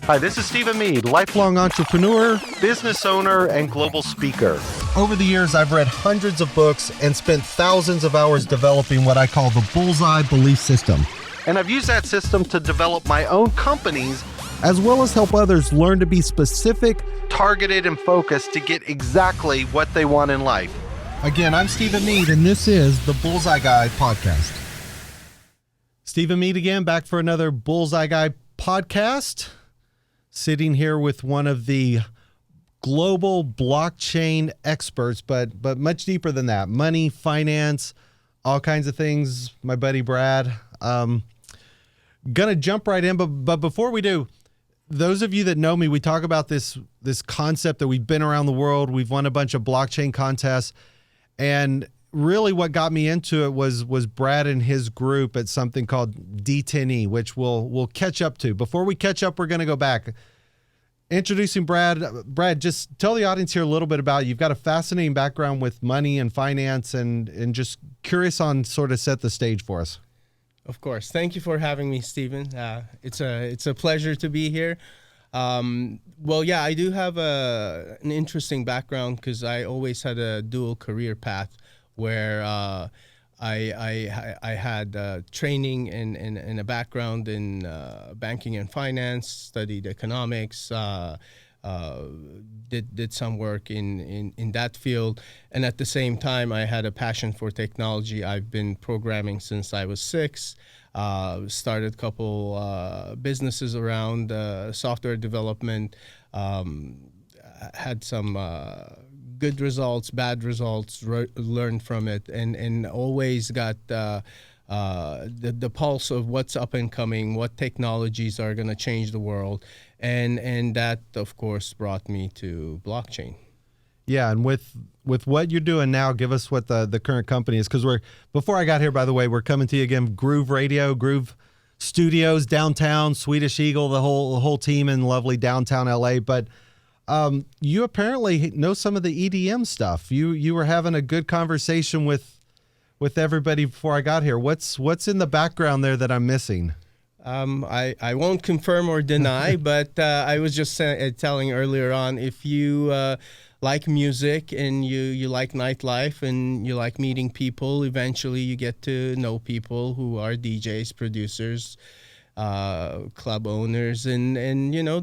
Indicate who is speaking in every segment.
Speaker 1: Hi, this is Stephen Mead, lifelong entrepreneur, business owner, and global speaker. Over the years, I've read hundreds of books and spent thousands of hours developing what I call the BullsEye belief system. And I've used that system to develop my own companies, as well as help others learn to be specific, targeted, and focused to get exactly what they want in life. Again, I'm Stephen Mead, and this is the BullsEye Guy podcast. Stephen Mead again, back for another BullsEye Guy podcast. Sitting here with one of the global blockchain experts, but much deeper than that. Money, finance, all kinds of things. My buddy Brad. Gonna jump right in, but before we do, those of you that know me, we talk about this concept that we've been around the world. We've won a bunch of blockchain contests, and really what got me into it was Brad and his group at something called D10E, which we'll catch up to. Before we catch up, we're going to go back. Introducing Brad. Brad, just tell the audience here a little bit about you. You've got a fascinating background with money and finance, and just curious on sort of set the stage for us.
Speaker 2: Of course. Thank you for having me, Stephen. It's a pleasure to be here. Well, yeah, I do have an interesting background because I always had a dual career path where I had training and a background in banking and finance, studied economics, did some work in that field. And at the same time, I had a passion for technology. I've been programming since I was 6. Started a couple businesses around software development, had some good results, bad results, learned from it, and always got the pulse of what's up and coming, what technologies are going to change the world, and that, of course, brought me to blockchain.
Speaker 1: Yeah, and with what you're doing now, give us what the current company is, because before I got here, by the way, we're coming to you again, Groove Radio, Groove Studios, downtown, Swedish Eagle, the whole team in lovely downtown LA, but you apparently know some of the EDM stuff. You were having a good conversation with everybody before I got here. What's in the background there that I'm missing?
Speaker 2: I won't confirm or deny, but I was just telling earlier on, if you like music and you like nightlife and you like meeting people, eventually you get to know people who are DJs, producers, club owners, and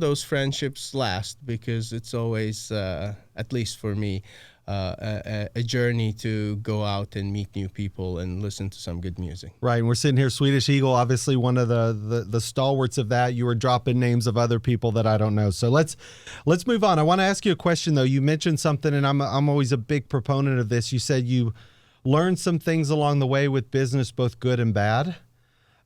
Speaker 2: those friendships last, because it's always, at least for me, a journey to go out and meet new people and listen to some good music.
Speaker 1: Right, and we're sitting here, Swedish Eagle, obviously one of the stalwarts of that. You were dropping names of other people that I don't know. So let's move on. I want to ask you a question, though. You mentioned something, and I'm always a big proponent of this. You said you learned some things along the way with business, both good and bad.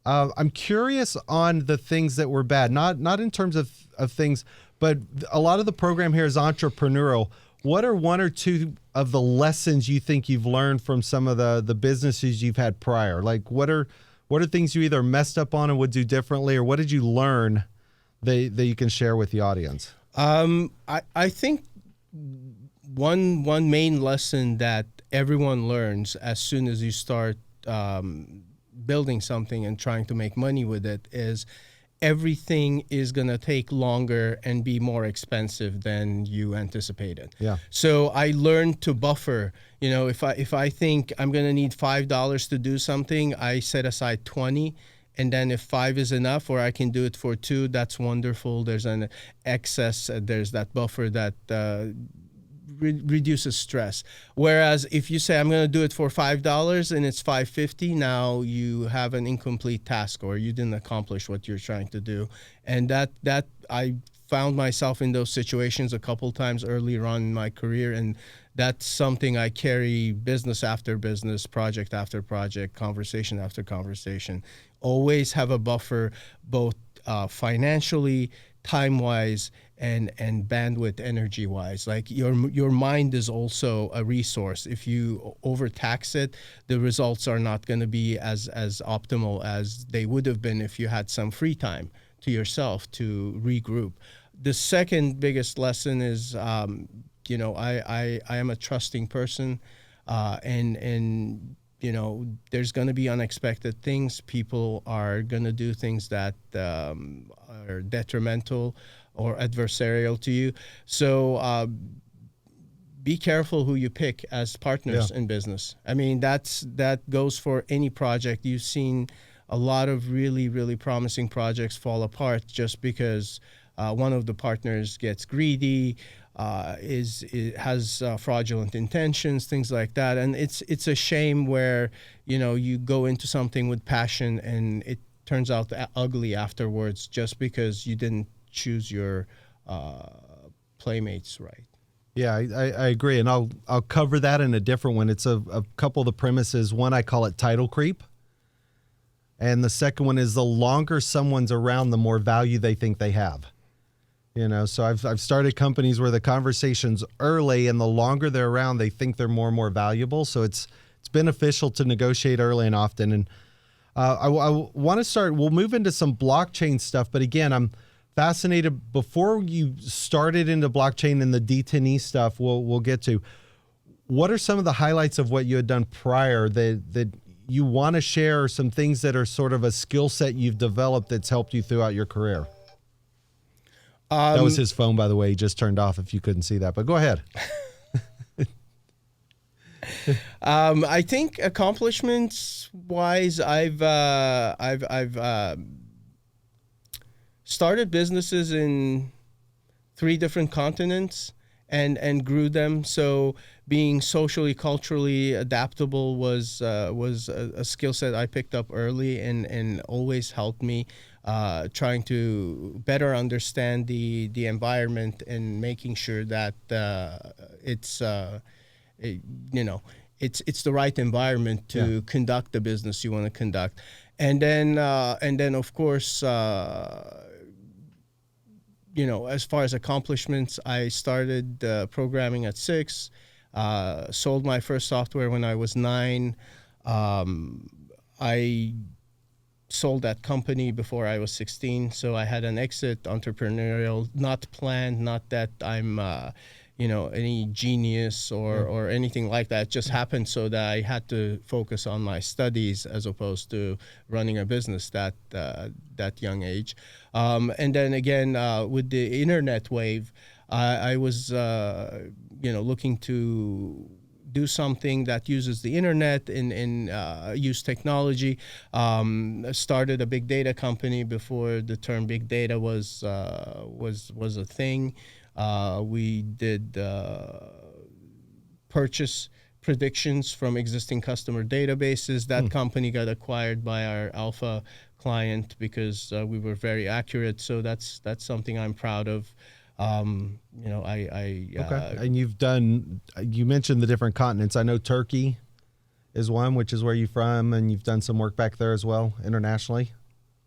Speaker 1: I'm curious on the things that were bad, not in terms of things, but a lot of the program here is entrepreneurial. What are one or two of the lessons you think you've learned from some of the businesses you've had prior? Like what are things you either messed up on and would do differently, or what did you learn that you can share with the audience?
Speaker 2: I think one main lesson that everyone learns as soon as you start building something and trying to make money with it is everything is going to take longer and be more expensive than you anticipated.
Speaker 1: Yeah.
Speaker 2: So I learned to buffer. If I think I'm going to need $5 to do something, I set aside 20. And then if 5 is enough, or I can do it for 2, that's wonderful. There's an excess. There's that buffer that reduces stress. Whereas if you say I'm going to do it for $5 and it's $5.50, now you have an incomplete task, or you didn't accomplish what you're trying to do. And that I found myself in those situations a couple times earlier on in my career, and that's something I carry business after business, project after project, conversation after conversation. Always have a buffer, both financially, time-wise, and bandwidth, energy-wise. Like your mind is also a resource. If you overtax it, the results are not going to be as optimal as they would have been if you had some free time to yourself to regroup. The second biggest lesson is, I am a trusting person, and there's going to be unexpected things. People are going to do things that are detrimental or adversarial to you. So be careful who you pick as partners in business. I mean, that goes for any project. You've seen a lot of really, really promising projects fall apart just because one of the partners gets greedy, has fraudulent intentions, things like that. And it's a shame where, you go into something with passion and it turns out ugly afterwards just because you didn't choose your playmates right.
Speaker 1: Yeah, I agree, and I'll cover that in a different one. It's a couple of the premises. One, I call it title creep, and the second one is the longer someone's around, the more value they think they have. So I've started companies where the conversation's early, and the longer they're around, they think they're more and more valuable. So it's beneficial to negotiate early and often. And I want to start. We'll move into some blockchain stuff, but again, I'm fascinated. Before you started into blockchain and the D10E stuff, we'll get to. What are some of the highlights of what you had done prior that you want to share? Some things that are sort of a skill set you've developed that's helped you throughout your career. That was his phone, by the way. He just turned off. If you couldn't see that, but go ahead.
Speaker 2: I think accomplishments wise, I've started businesses in 3 different continents and grew them. So being socially, culturally adaptable was a skill set I picked up early and always helped me trying to better understand the environment and making sure that it's the right environment to conduct the business you want to conduct. And then of course, as far as accomplishments, I started programming at 6, sold my first software when I was 9. I sold that company before I was 16, so I had an exit, entrepreneurial, not planned, not that I'm any genius or anything like that. It just happened so that I had to focus on my studies as opposed to running a business that young age. And then again, with the internet wave, I was looking to do something that uses the internet and use technology. Started a big data company before the term big data was a thing. We did purchase predictions from existing customer databases. That company got acquired by our alpha client because we were very accurate. So that's something I'm proud of. Okay.
Speaker 1: And you mentioned the different continents. I know Turkey is one, which is where you're from, and you've done some work back there as well internationally.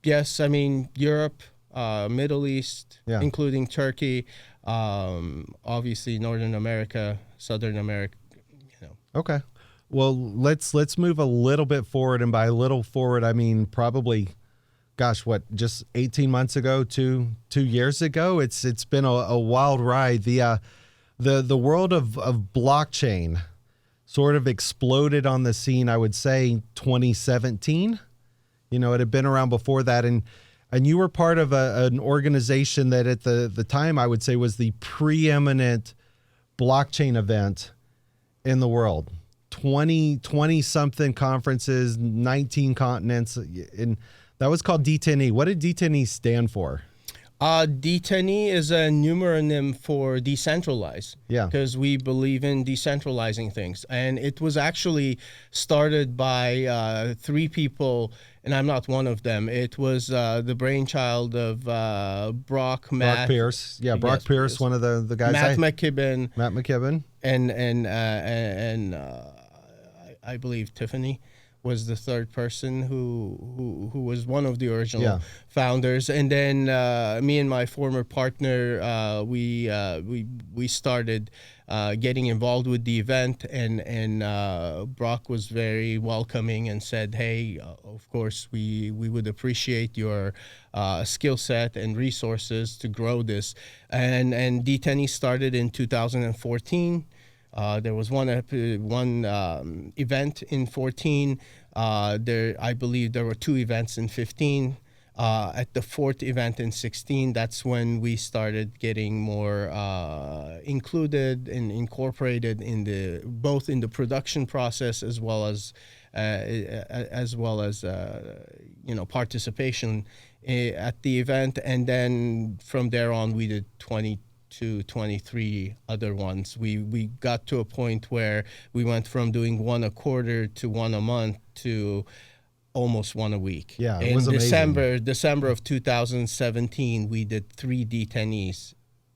Speaker 2: Yes, I mean Europe, Middle East, including Turkey, obviously Northern America, Southern America.
Speaker 1: Okay, well let's move a little bit forward, and by a little forward I mean probably, just 18 months ago, 2 years ago. It's been a wild ride. The world of blockchain sort of exploded on the scene, I would say 2017. It had been around before that, and you were part of an organization that at the time I would say was the preeminent blockchain event in the world. 20 something conferences, 19 continents, and that was called D10E. What did D10E stand for?
Speaker 2: D10E is a numeronym for decentralized. Yeah. Because we believe in decentralizing things. And it was actually started by 3 people, and I'm not one of them. It was the brainchild of Brock
Speaker 1: Pierce. Yeah, Brock Pierce, one of the guys.
Speaker 2: Matt McKibben. And I believe Tiffany was the third person who was one of the original founders. And then me and my former partner, we started getting involved with the event, and Brock was very welcoming and said, hey, of course, we would appreciate your skill set and resources to grow this. And D10E started in 2014. There was one event in 14. I believe there were 2 events in 15. At the fourth event in 16, that's when we started getting more included and incorporated in both in the production process as well as participation at the event. And then from there on, we did 22, 23 other ones. We got to a point where we went from doing one a quarter to one a month to almost one a week.
Speaker 1: Yeah, it
Speaker 2: in
Speaker 1: was amazing.
Speaker 2: December of 2017, we did 3 D10Es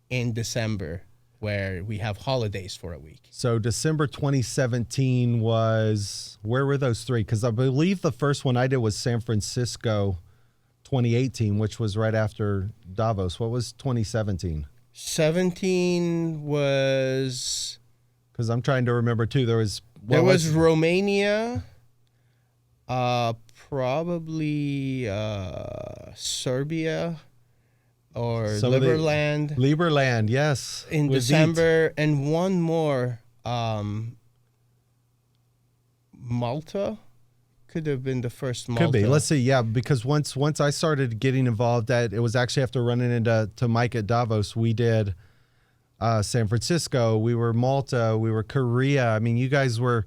Speaker 2: in December, where we have holidays for a week.
Speaker 1: So December 2017 was, where were those 3? Because I believe the first one I did was San Francisco 2018, which was right after Davos. What was 2017?
Speaker 2: 17 was...
Speaker 1: Because I'm trying to remember too. There was
Speaker 2: Romania, probably Serbia or Liberland.
Speaker 1: Liberland, yes.
Speaker 2: In December, and one more, Malta. Could have been the first Malta.
Speaker 1: Could be. Let's see. Yeah, because once I started getting involved, it was actually after running into Mike at Davos. We did San Francisco. We were Malta. We were Korea. I mean, you guys were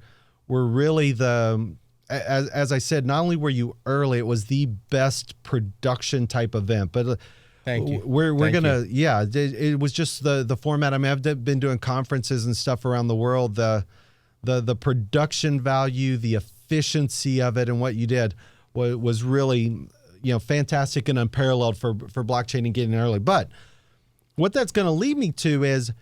Speaker 1: really as I said. Not only were you early, it was the best production type event. But
Speaker 2: thank you.
Speaker 1: We're gonna. Yeah, it was just the format. I mean, I've been doing conferences and stuff around the world. The production value, the efficiency of it, and what you did was really, fantastic and unparalleled for blockchain and getting early. But what that's going to lead me to is,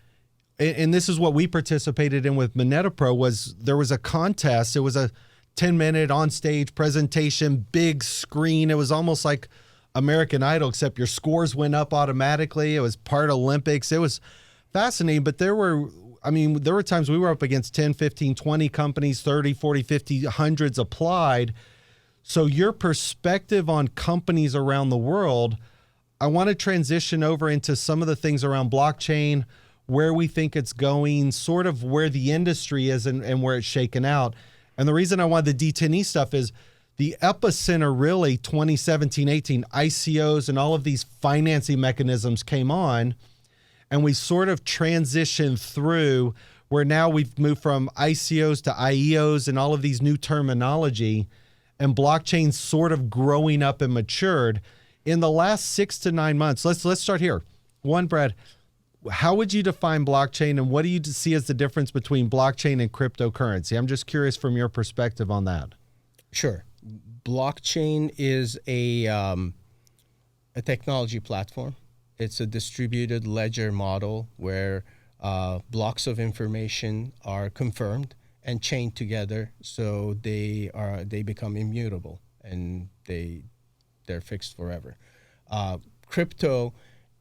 Speaker 1: and this is what we participated in with Moneta Pro, was there was a contest. It was a 10-minute on-stage presentation, big screen. It was almost like American Idol, except your scores went up automatically. It was part Olympics. It was fascinating, but there were times we were up against 10, 15, 20 companies, 30, 40, 50, hundreds applied. So your perspective on companies around the world, I want to transition over into some of the things around blockchain, where we think it's going, sort of where the industry is and where it's shaken out. And the reason I wanted the D10E stuff is the epicenter, really, 2017, 18, ICOs and all of these financing mechanisms came on. And we sort of transitioned through where now we've moved from ICOs to IEOs and all of these new terminology, and blockchain sort of growing up and matured in the last 6 to 9 months. Let's start here. One, Brad, how would you define blockchain, and what do you see as the difference between blockchain and cryptocurrency? I'm just curious from your perspective on that.
Speaker 2: Sure. Blockchain is a technology platform. It's a distributed ledger model where blocks of information are confirmed and chained together, so they become immutable and they're fixed forever. Crypto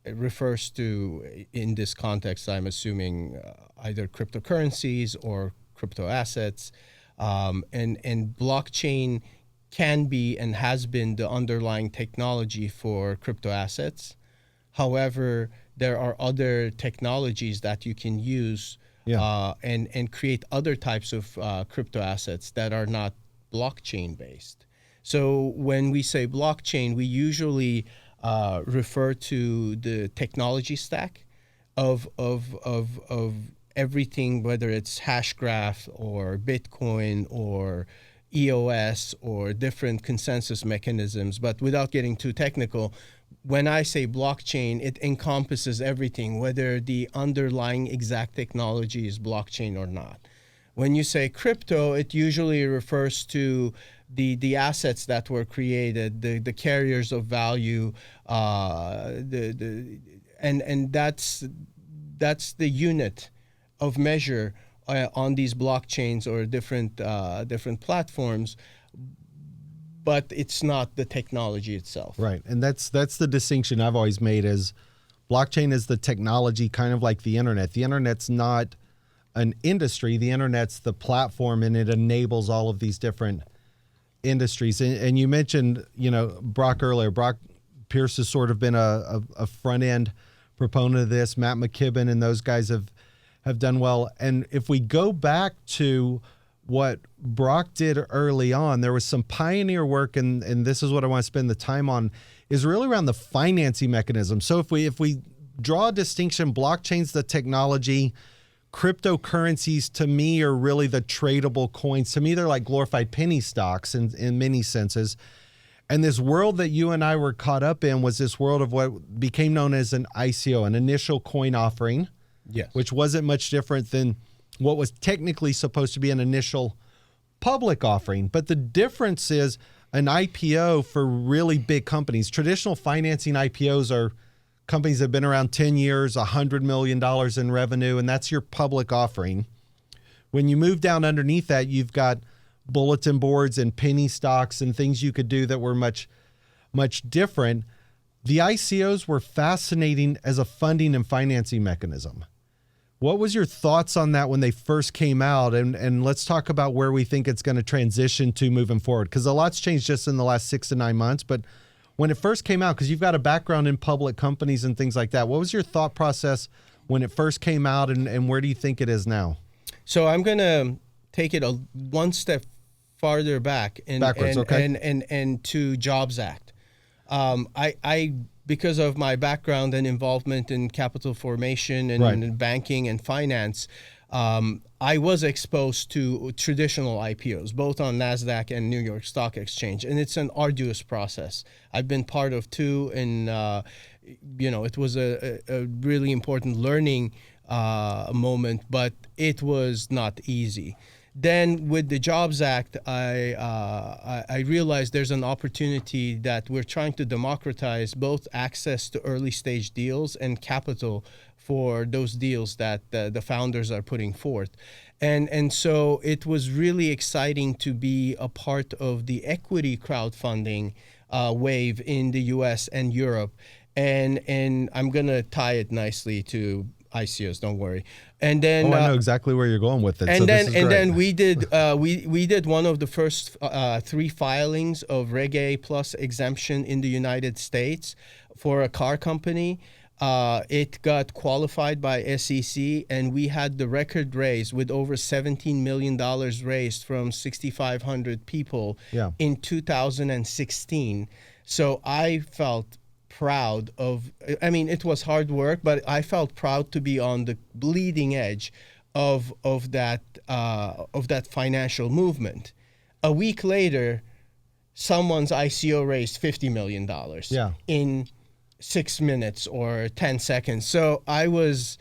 Speaker 2: refers to, in this context, I'm assuming either cryptocurrencies or crypto assets, and blockchain can be and has been the underlying technology for crypto assets. However, there are other technologies that you can use and create other types of crypto assets that are not blockchain based. So when we say blockchain, we usually refer to the technology stack of everything, whether it's Hashgraph or Bitcoin or EOS or different consensus mechanisms. But without getting too technical, when I say blockchain, it encompasses everything, whether the underlying exact technology is blockchain or not. When you say crypto, it usually refers to the assets that were created, the carriers of value, and that's the unit of measure on these blockchains or different platforms. But it's not the technology itself. Right,
Speaker 1: and that's the distinction I've always made, is blockchain is the technology, kind of like the internet. The internet's not an industry. The internet's the platform, and it enables all of these different industries. And you mentioned, Brock earlier. Brock Pierce has sort of been a front-end proponent of this. Matt McKibben and those guys have done well. And if we go back to what Brock did early on, there was some pioneer work, and this is what I want to spend the time on, is really around the financing mechanism. So if we draw a distinction, blockchain's the technology, cryptocurrencies to me are really the tradable coins. To me, they're like glorified penny stocks in many senses. And this world that you and I were caught up in was this world of what became known as an ICO, an initial coin offering,
Speaker 2: yes,
Speaker 1: which wasn't much different than what was technically supposed to be an initial public offering. But the difference is an IPO for really big companies. Traditional financing IPOs are companies that have been around 10 years, $100 million in revenue, and that's your public offering. When you move down underneath that, you've got bulletin boards and penny stocks and things you could do that were much, much different. The ICOs were fascinating as a funding and financing mechanism. What was your thoughts on that when they first came out? And let's talk about where we think it's going to transition to moving forward, because a lot's changed just in the last 6 to 9 months. But when it first came out, because you've got a background in public companies and things like that, what was your thought process when it first came out, and where do you think it is now?
Speaker 2: So I'm going to take it one step farther back
Speaker 1: Backwards, okay.
Speaker 2: and to Jobs Act. I because of my background and involvement in capital formation and
Speaker 1: Right.
Speaker 2: banking and finance, I was exposed to traditional IPOs, both on NASDAQ and New York Stock Exchange. And it's an arduous process. I've been part of two, and it was a really important learning moment, but it was not easy. Then with the Jobs Act, I realized there's an opportunity that we're trying to democratize both access to early stage deals and capital for those deals that the founders are putting forth. And so it was really exciting to be a part of the equity crowdfunding wave in the US and Europe. And I'm going to tie it nicely to ICOs, don't worry. And then
Speaker 1: I know exactly where you're going with it.
Speaker 2: And
Speaker 1: so
Speaker 2: then
Speaker 1: this is great.
Speaker 2: we did we did one of the first 3 filings of Reg A plus exemption in the United States for a car company. It got qualified by SEC, and we had the record raise with over $17 million raised from 6,500 people in 2016. So I felt proud of, I mean, it was hard work, but I felt proud to be on the bleeding edge of that financial movement. A week later, someone's ICO raised $50 million in 6 minutes or 10 seconds. So I was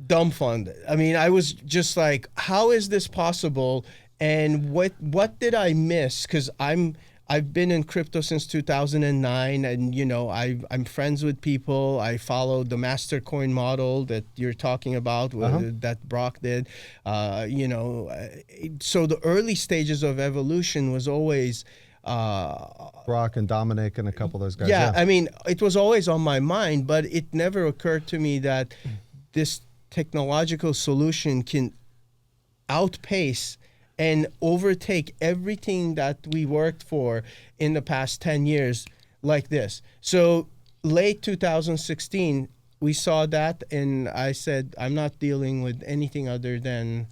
Speaker 2: dumbfounded. I mean, I was just like, how is this possible? And what did I miss? Because I've been in crypto since 2009, and I'm friends with people. I followed the master coin model that you're talking about, that Brock did. So the early stages of evolution was always
Speaker 1: Brock and Dominic and a couple of those guys.
Speaker 2: Yeah, I mean, it was always on my mind, but it never occurred to me that this technological solution can outpace and overtake everything that we worked for in the past 10 years like this. So late 2016, we saw that, and I said, I'm not dealing with anything other than,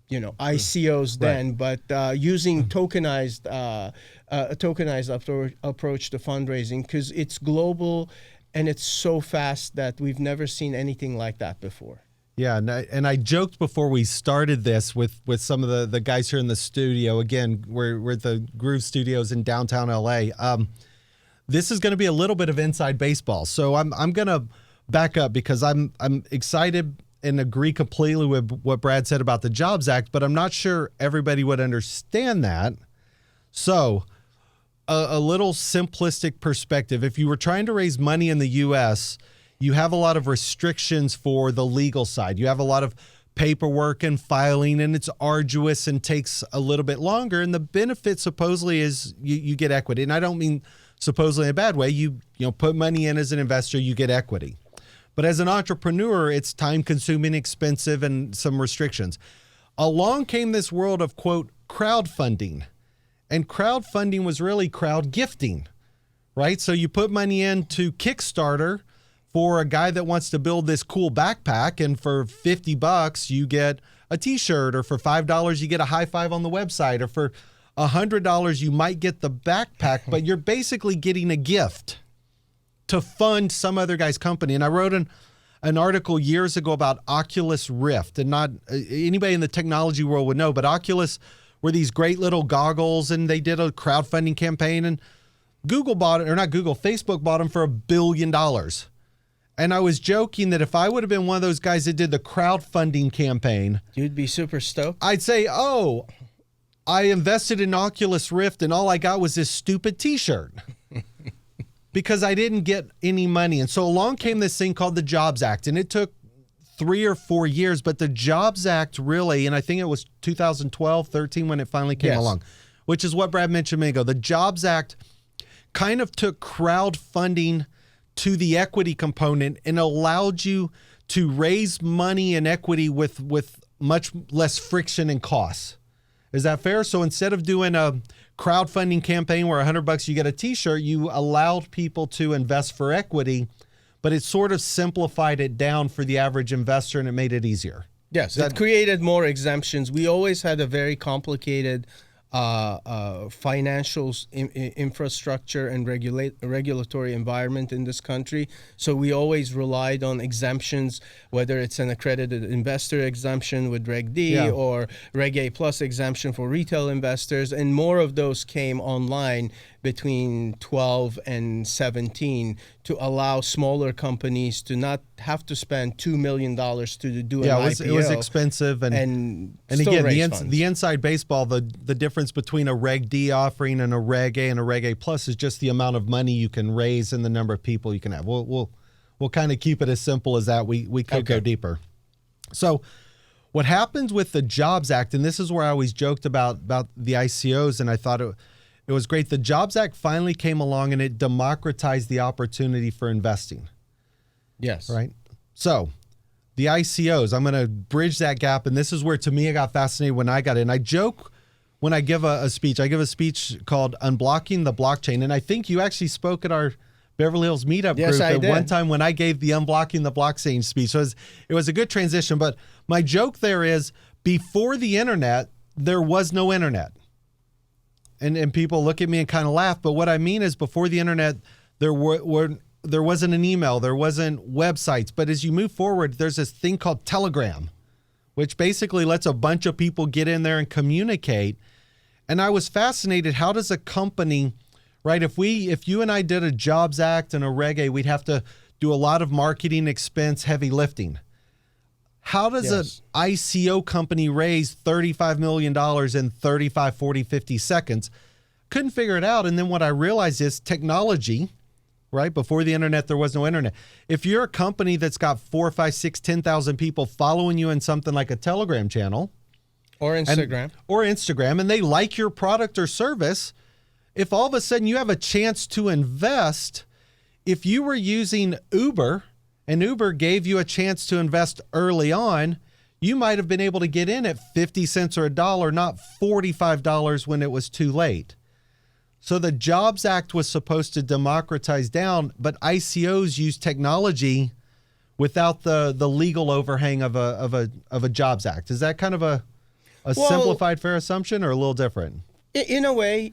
Speaker 2: ICOs then, but using tokenized approach to fundraising, because it's global and it's so fast that we've never seen anything like that before.
Speaker 1: Yeah, and I joked before we started this with some of the guys here in the studio. Again, we're at the Groove Studios in downtown LA. This is going to be a little bit of inside baseball. So I'm going to back up, because I'm excited and agree completely with what Brad said about the Jobs Act, but I'm not sure everybody would understand that. So a little simplistic perspective. If you were trying to raise money in the US, you have a lot of restrictions for the legal side. You have a lot of paperwork and filing, and it's arduous and takes a little bit longer. And the benefit supposedly is you get equity. And I don't mean supposedly in a bad way. You put money in as an investor, you get equity. But as an entrepreneur, it's time consuming, expensive, and some restrictions. Along came this world of, quote, crowdfunding. And crowdfunding was really crowd gifting, right? So you put money into Kickstarter for a guy that wants to build this cool backpack, and for $50 you get a t-shirt, or for $5 you get a high five on the website, or for $100 you might get the backpack, but you're basically getting a gift to fund some other guy's company. And I wrote an article years ago about Oculus Rift, and not anybody in the technology world would know, but Oculus were these great little goggles, and they did a crowdfunding campaign, and Google bought it, or not Google, Facebook bought them for $1 billion. And I was joking that if I would have been one of those guys that did the crowdfunding campaign,
Speaker 2: you'd be super stoked.
Speaker 1: I'd say, oh, I invested in Oculus Rift and all I got was this stupid t-shirt because I didn't get any money. And so along came this thing called the Jobs Act, and it took 3 or 4 years, but the Jobs Act really, and I think it was 2012, 13 when it finally came along, which is what Brad mentioned a minute ago. The Jobs Act kind of took crowdfunding to the equity component and allowed you to raise money and equity with much less friction and costs. Is that fair? So instead of doing a crowdfunding campaign where $100 you get a t-shirt, you allowed people to invest for equity, but it sort of simplified it down for the average investor and it made it easier.
Speaker 2: Yes, it created more exemptions. We always had a very complicated financial infrastructure and regulatory environment in this country. So we always relied on exemptions, whether it's an accredited investor exemption with Reg D or Reg A plus exemption for retail investors. And more of those came online between 12 and 17 to allow smaller companies to not have to spend $2 million to do an IPO.
Speaker 1: It was expensive. And again, the inside baseball, the difference between a Reg D offering and a Reg A and a Reg A plus is just the amount of money you can raise and the number of people you can have. We'll kind of keep it as simple as that. We could go deeper. So what happens with the Jobs Act, and this is where I always joked about the ICOs, and I thought it was great. The Jobs Act finally came along and it democratized the opportunity for investing.
Speaker 2: Yes.
Speaker 1: Right? So the ICOs, I'm going to bridge that gap. And this is where, to me, I got fascinated when I got in. I joke when I give a speech. I give a speech called Unblocking the Blockchain. And I think you actually spoke at our Beverly Hills meetup group at one time when I gave the Unblocking the Blockchain speech. So it was a good transition. But my joke there is, before the internet, there was no internet. And people look at me and kind of laugh, but what I mean is, before the internet, there wasn't an email, there wasn't websites. But as you move forward, there's this thing called Telegram, which basically lets a bunch of people get in there and communicate. And I was fascinated, how does a company, right? If you and I did a Jobs Act and a Reg A, we'd have to do a lot of marketing expense, heavy lifting. How does an ICO company raise $35 million in 35, 40, 50 seconds? Couldn't figure it out. And then what I realized is technology, right? Before the internet, there was no internet. If you're a company that's got 4, 5, 6, 10,000 people following you in something like a Telegram channel
Speaker 2: or Instagram,
Speaker 1: and they like your product or service, if all of a sudden you have a chance to invest, if you were using Uber and Uber gave you a chance to invest early on, you might have been able to get in at 50 cents or $1, not $45 when it was too late. So the Jobs Act was supposed to democratize down, but ICOs use technology without the legal overhang of a Jobs Act. Is that kind of a simplified, fair assumption, or a little different?
Speaker 2: In a way,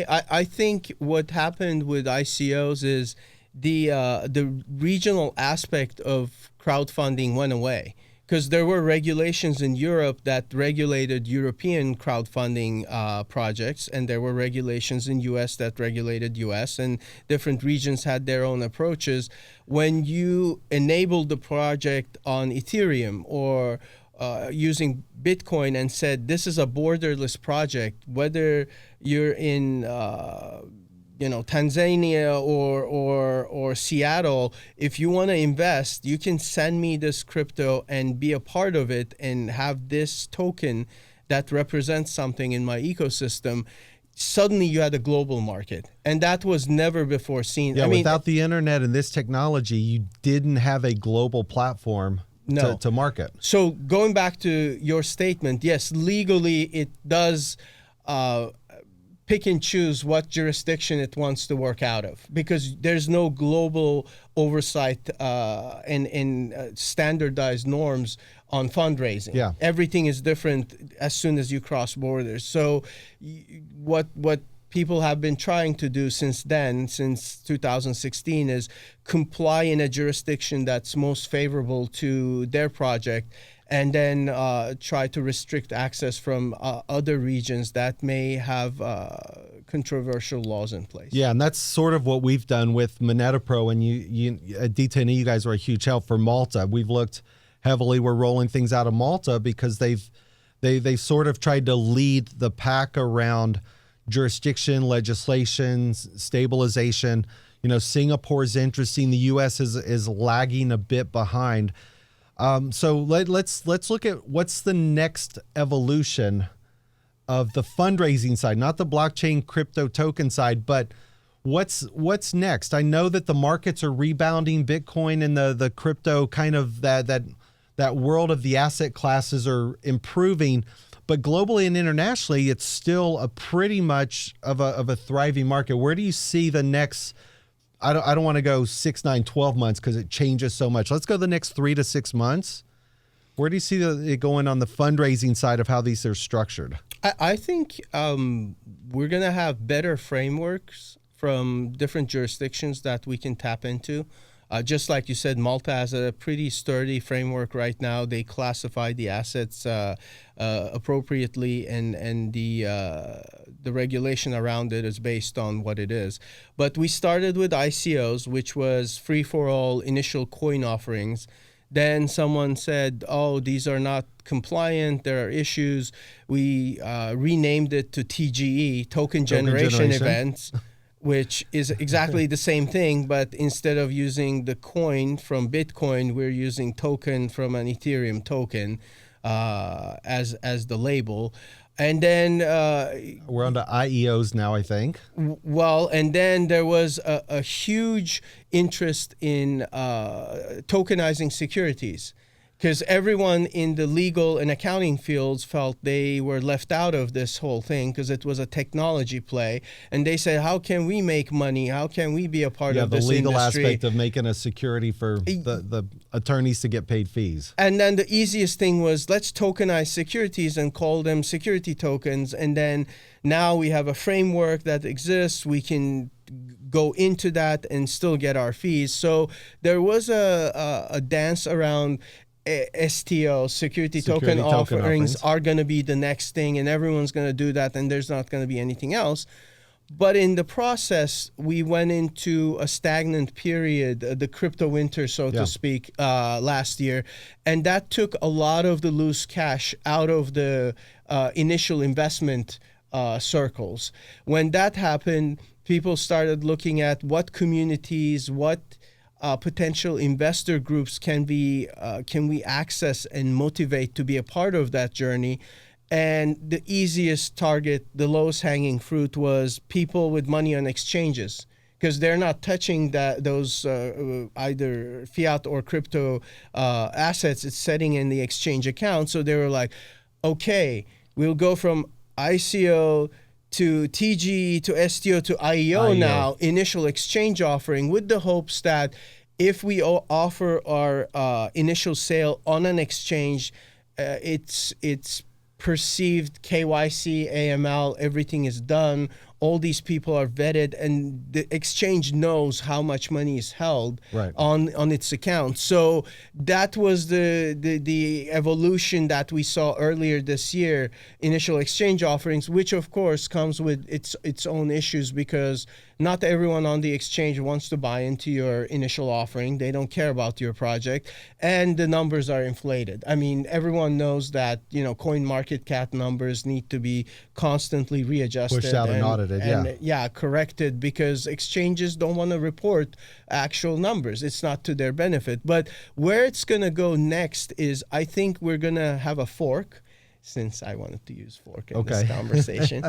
Speaker 2: I think what happened with ICOs is the regional aspect of crowdfunding went away, because there were regulations in Europe that regulated European crowdfunding projects, and there were regulations in US that regulated US, and different regions had their own approaches. When you enabled the project on Ethereum or using Bitcoin and said, this is a borderless project, whether you're in Tanzania or Seattle, if you want to invest, you can send me this crypto and be a part of it and have this token that represents something in my ecosystem. Suddenly you had a global market, and that was never before seen.
Speaker 1: Yeah, without the internet and this technology, you didn't have a global platform to market.
Speaker 2: So going back to your statement, yes, legally it does pick and choose what jurisdiction it wants to work out of, because there's no global oversight and standardized norms on fundraising.
Speaker 1: Yeah.
Speaker 2: Everything is different as soon as you cross borders. So what people have been trying to do since 2016, is comply in a jurisdiction that's most favorable to their project, and then try to restrict access from other regions that may have controversial laws in place.
Speaker 1: Yeah, and that's sort of what we've done with Moneta Pro, and you at D10E, you guys are a huge help for Malta. We've looked heavily. We're rolling things out of Malta because they've sort of tried to lead the pack around jurisdiction, legislation, stabilization. Singapore's interesting. The U.S. is lagging a bit behind. So let's look at what's the next evolution of the fundraising side, not the blockchain crypto token side, but what's next? I know that the markets are rebounding. Bitcoin and the crypto kind of that world of the asset classes are improving, but globally and internationally, it's still a pretty much of a thriving market. Where do you see the next? I don't want to go 6, 9, 12 months because it changes so much. Let's go the next 3 to 6 months. Where do you see it going on the fundraising side of how these are structured?
Speaker 2: I think we're going to have better frameworks from different jurisdictions that we can tap into. Just like you said, Malta has a pretty sturdy framework right now. They classify the assets appropriately, and the regulation around it is based on what it is. But we started with ICOs, which was free-for-all initial coin offerings. Then someone said, oh, these are not compliant, there are issues. We renamed it to TGE, Token Generation Events, which is exactly the same thing, but instead of using the coin from Bitcoin, we're using token from an Ethereum token as the label. And then
Speaker 1: we're on to IEOs now, I think.
Speaker 2: Well, and then there was a huge interest in tokenizing securities, because everyone in the legal and accounting fields felt they were left out of this whole thing because it was a technology play. And they said, how can we make money? How can we be a part of this industry?
Speaker 1: The legal aspect of making a security for the attorneys to get paid fees.
Speaker 2: And then the easiest thing was, let's tokenize securities and call them security tokens. And then now we have a framework that exists. We can go into that and still get our fees. So there was a dance around STO, security token offerings are going to be the next thing, and everyone's going to do that, and there's not going to be anything else. But in the process, we went into a stagnant period, the crypto winter, so to speak, last year, and that took a lot of the loose cash out of the initial investment circles. When that happened, people started looking at what communities, what potential investor groups can we access and motivate to be a part of that journey. And the easiest target, the lowest hanging fruit, was people with money on exchanges, because they're not touching those either fiat or crypto assets. It's setting in the exchange account. So they were like, okay, we'll go from ICO to TG to STO to IEO now, initial exchange offering, with the hopes that if we offer our initial sale on an exchange, it's perceived KYC, AML, everything is done. All these people are vetted, and the exchange knows how much money is held on its account. So that was the evolution that we saw earlier this year, initial exchange offerings, which of course comes with its own issues, because not everyone on the exchange wants to buy into your initial offering. They don't care about your project, and the numbers are inflated. I mean, everyone knows that, coin market cap numbers need to be constantly readjusted,
Speaker 1: pushed out and audited,
Speaker 2: corrected, because exchanges don't want to report actual numbers. It's not to their benefit. But where it's going to go next is, I think we're going to have a fork, since I wanted to use fork in this conversation.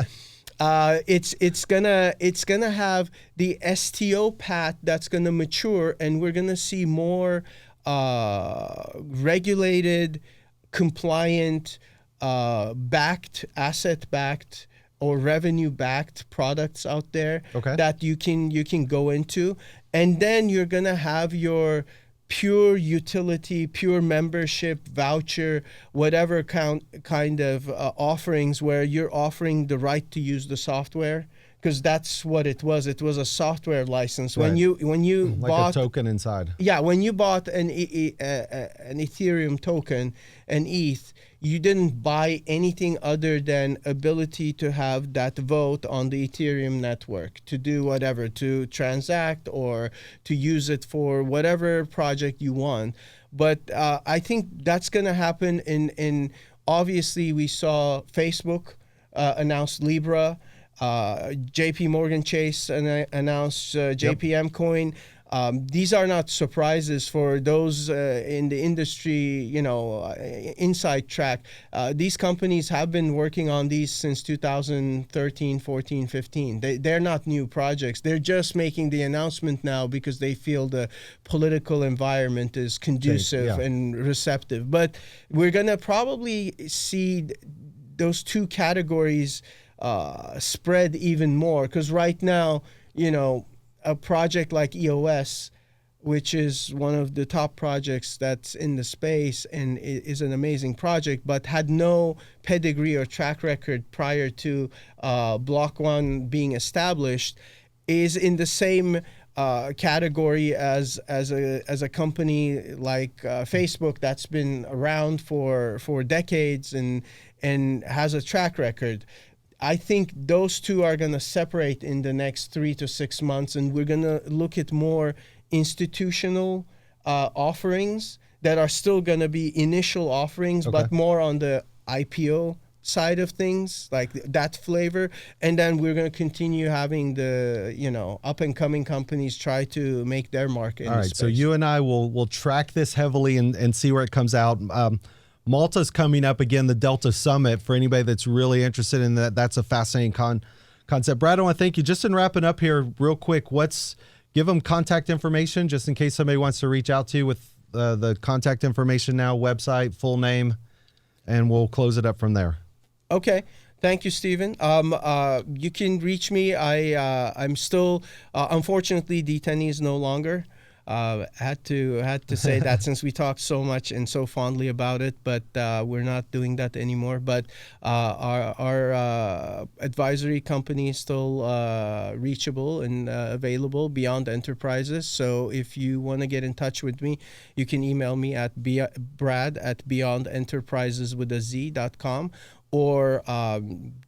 Speaker 2: It's gonna have the STO path that's gonna mature, and we're gonna see more regulated, compliant, asset-backed or revenue-backed products out there
Speaker 1: Okay.
Speaker 2: that you can go into, and then you're gonna have your pure utility, pure membership, voucher, whatever kind of offerings where you're offering the right to use the software, because that's what it was. It was a software license.
Speaker 1: Right.
Speaker 2: When you
Speaker 1: Like
Speaker 2: bought
Speaker 1: a token inside.
Speaker 2: yeah, when you bought an Ethereum token, an ETH, you didn't buy anything other than ability to have that vote on the Ethereum network, to do whatever, to transact or to use it for whatever project you want. But I think that's going to happen in obviously we saw Facebook announce Libra. JP Morgan Chase announced JPM coin. These are not surprises for those in the industry, inside track. These companies have been working on these since 2013, 14, 15. They're not new projects. They're just making the announcement now because they feel the political environment is conducive and receptive. But we're going to probably see those two categories spread even more, because right now, a project like EOS, which is one of the top projects that's in the space and is an amazing project, but had no pedigree or track record prior to Block One being established, is in the same category as a company like Facebook that's been around for decades and has a track record. I think those two are going to separate in the next 3 to 6 months, and we're going to look at more institutional offerings that are still going to be initial offerings, but more on the IPO side of things, like that flavor. And then we're going to continue having the up and coming companies try to make their mark in
Speaker 1: All right,
Speaker 2: space.
Speaker 1: so you and I will track this heavily and see where it comes out. Malta's coming up again, the Delta Summit, for anybody that's really interested in that. That's a fascinating concept. Brad, I want to thank you. Just in wrapping up here real quick, give them contact information just in case somebody wants to reach out to you with the contact information now, website, full name, and we'll close it up from there.
Speaker 2: Okay. Thank you, Stephen. You can reach me. I'm still, unfortunately, D10E is no longer. Had to say that since we talked so much and so fondly about it, but we're not doing that anymore. But our advisory company is still reachable and available beyond enterprises. So if you want to get in touch with me, you can email me at brad@beyondenterpriseswithaz.com, or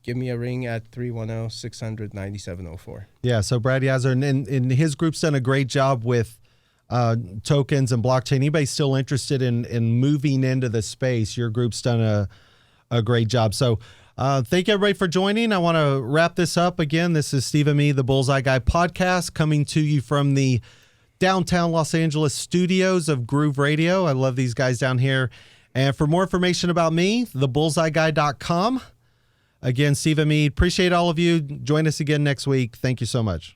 Speaker 2: give me a ring at 310-600-9704.
Speaker 1: Yeah, so Brad Yaser and his group's done a great job with tokens and blockchain. Anybody still interested in moving into the space, your group's done a great job. So thank you, everybody, for joining. I want to wrap this up. Again, this is Stephen Me, the BullsEye Guy podcast, coming to you from the downtown Los Angeles studios of Groove Radio. I love these guys down here. And for more information about me, thebullseyeguy.com. Again, Stephen Me, appreciate all of you. Join us again next week. Thank you so much.